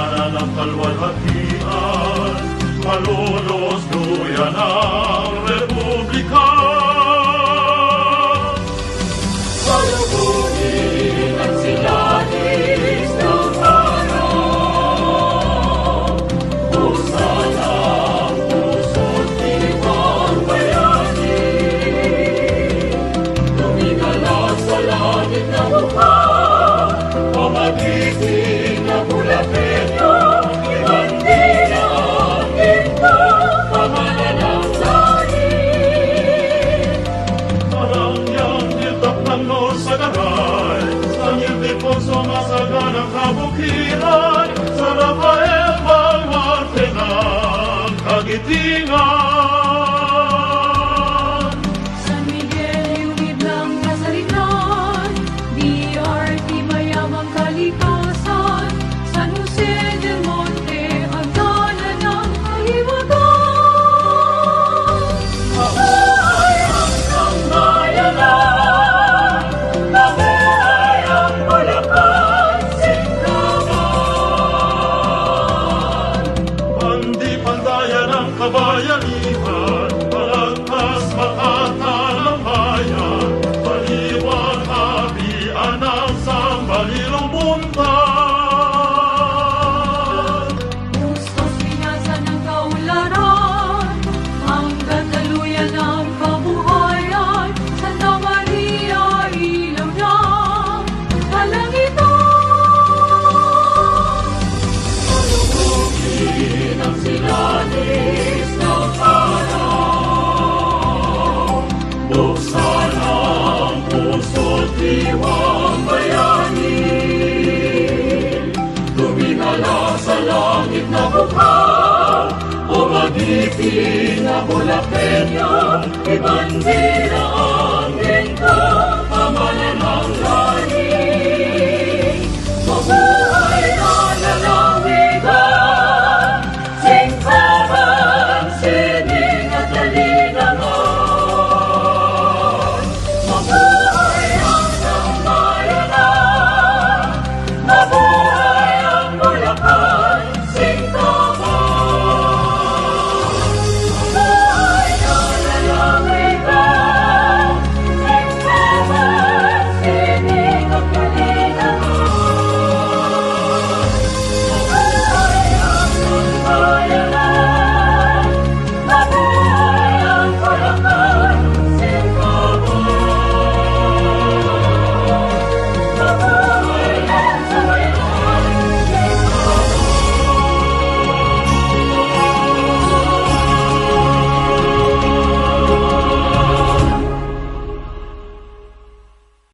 hangganan ng kalwalhatian, malulos duyan ang Republika. Salubungin ang silanis ng araw, buksan ang puso't ibang bayani, tumigalak sa langit na mukha, pamagiting na bulakenyo, ibandila ang gintong pangalan ng langit. Parang yang niltak ng sa garay, sa Ildefonso masaganang kabukiran, sa Rafael Baluarte ng kagitingan. San Miguel, yuwid ng kasalitan, DRT mayamang kalikasan, San Jose del Monte, hagdanan ng kahiwagan. Mabuhay ang sambayanan, mabuhay ang Bulacan, Singkaman. Pandi-pandayan ang kabayanihan, palagpas makatan ang bayan, paliwag habian ang sambalirong buntan. Gustos pinasan ng kaularan, hanggang daluyan ng kabuhayan, Santa Maria, ilaw ng kalangitan. Salubungin ang silanis ng araw, buksan ang puso't diwang bayani, tumingala sa langit na bukal, umagiting na bulakenyo, ibandila